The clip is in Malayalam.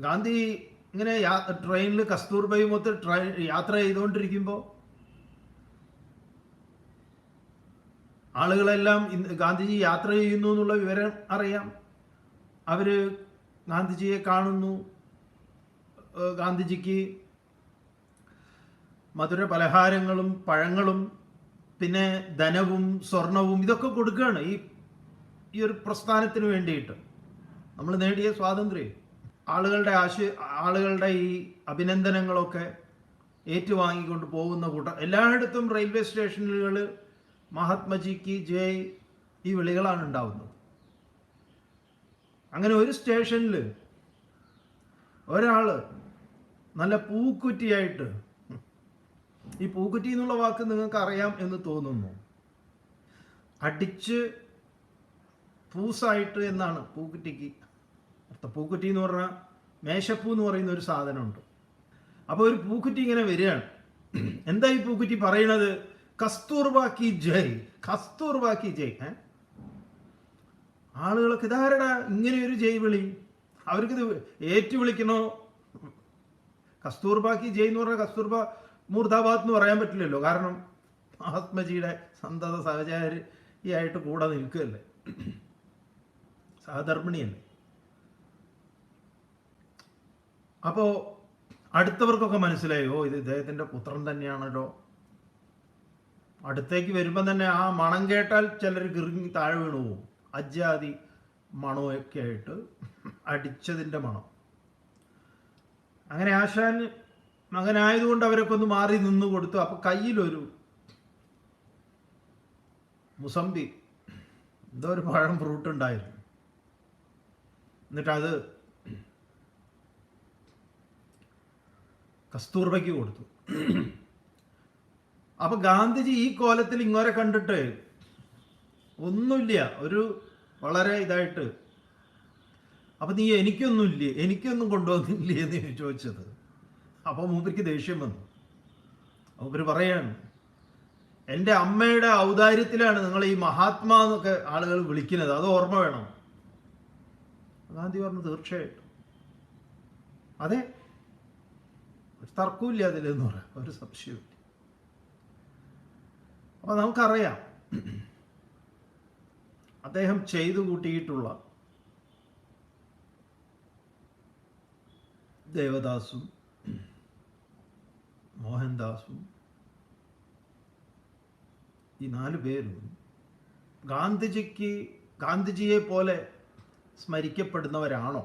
ഗാന്ധി ഇങ്ങനെ ട്രെയിനിൽ കസ്തൂർബയുമൊത്ത് യാത്ര ചെയ്തുകൊണ്ടിരിക്കുമ്പോൾ ആളുകളെല്ലാം ഗാന്ധിജി യാത്ര ചെയ്യുന്നു എന്നുള്ള വിവരം അറിയാം. അവർ ഗാന്ധിജിയെ കാണുന്നു. ഗാന്ധിജിക്ക് മധുര പലഹാരങ്ങളും പഴങ്ങളും പിന്നെ ധനവും സ്വർണവും ഇതൊക്കെ കൊടുക്കുകയാണ് ഈ ഒരു പ്രസ്ഥാനത്തിന് വേണ്ടിയിട്ട്. നമ്മൾ നേടിയ സ്വാതന്ത്ര്യം, ആളുകളുടെ ഈ അഭിനന്ദനങ്ങളൊക്കെ ഏറ്റുവാങ്ങിക്കൊണ്ട് പോകുന്ന കൂട്ടം എല്ലായിടത്തും റെയിൽവേ സ്റ്റേഷനുകൾ മഹാത്മജിക്ക് ജയ് ഈ വിളികളാണ് ഉണ്ടാവുന്നത്. അങ്ങനെ ഒരു സ്റ്റേഷനിൽ ഒരാൾ നല്ല പൂക്കുറ്റിയായിട്ട്, ഈ പൂക്കുറ്റി എന്നുള്ള വാക്ക് നിങ്ങൾക്ക് അറിയാം എന്ന് തോന്നുന്നു, അടിച്ച് പൂസായിട്ട് എന്നാണ് പൂക്കുറ്റിക്ക് അർത്ഥം. പൂക്കുറ്റി എന്ന് പറഞ്ഞാൽ മേശപ്പൂ എന്ന് പറയുന്ന ഒരു സാധനമുണ്ട്. അപ്പോൾ ഒരു പൂക്കുറ്റി ഇങ്ങനെ വരികയാണ്. എന്താ ഈ പൂക്കുറ്റി പറയണത്? കസ്തൂർബാക്കി ജയ്, കസ്തൂർബാക്കി ജയ്. ആളുകൾക്ക് ഇതാരടാ ഇങ്ങനെയൊരു ജയ് വിളി? അവർക്കിത് ഏറ്റുവിളിക്കണോ? കസ്തൂർബാക്കി ജയ് എന്ന് പറഞ്ഞാൽ കസ്തൂർബ മുർദാബാദ് എന്ന് പറയാൻ പറ്റില്ലല്ലോ. കാരണം മഹാത്മജിയുടെ സന്തത സഹചാരിയായിട്ട് കൂടെ നിൽക്കുകയല്ലേ, സഹധർമ്മിണിയല്ലേ. അപ്പോൾ അടുത്തവർക്കൊക്കെ മനസ്സിലായോ ഇത് ഇദ്ദേഹത്തിൻ്റെ പുത്രൻ തന്നെയാണല്ലോ. അടുത്തേക്ക് വരുമ്പം തന്നെ ആ മണം കേട്ടാൽ ചിലർ കിറങ്ങി താഴെ വീണു പോകും. അജാതി മണമൊക്കെ ആയിട്ട് അടിച്ചതിൻ്റെ മണം. അങ്ങനെ ആശാൻ മകനായതുകൊണ്ട് അവരൊക്കെ ഒന്ന് മാറി നിന്ന് കൊടുത്തു. അപ്പോൾ കയ്യിലൊരു മുസമ്പി, എന്തോ ഒരു പഴം ഫ്രൂട്ട് ഉണ്ടായിരുന്നു. എന്നിട്ടത് കസ്തൂർബയ്ക്ക് കൊടുത്തു. അപ്പൊ ഗാന്ധിജി ഈ കോലത്തിൽ ഇങ്ങോരെ കണ്ടിട്ട് ഒന്നുമില്ല, ഒരു വളരെ ഇതായിട്ട്, അപ്പൊ നീ എനിക്കൊന്നും കൊണ്ടുവന്നില്ലേ എന്ന് ചോദിച്ചത്. അപ്പൊ മൂപ്പർക്ക് ദേഷ്യം വന്നു. മൂപ്പര് പറയാണ്, എൻ്റെ അമ്മയുടെ ഔദാര്യത്തിലാണ് നിങ്ങൾ ഈ മഹാത്മാ എന്നൊക്കെ ആളുകൾ വിളിക്കുന്നത്, അത് ഓർമ്മ വേണം. ഗാന്ധി പറഞ്ഞു, തീർച്ചയായിട്ടും അതെ, ഒരു തർക്കമില്ല അതിലെന്ന് പറയാം, ഒരു സംശയമില്ല. അപ്പൊ നമുക്കറിയാം അദ്ദേഹം ചെയ്തു കൂട്ടിയിട്ടുള്ള ദേവദാസും മോഹൻദാസും ഈ 4 പേരും ഗാന്ധിജിയെ പോലെ സ്മരിക്കപ്പെടുന്നവരാണോ?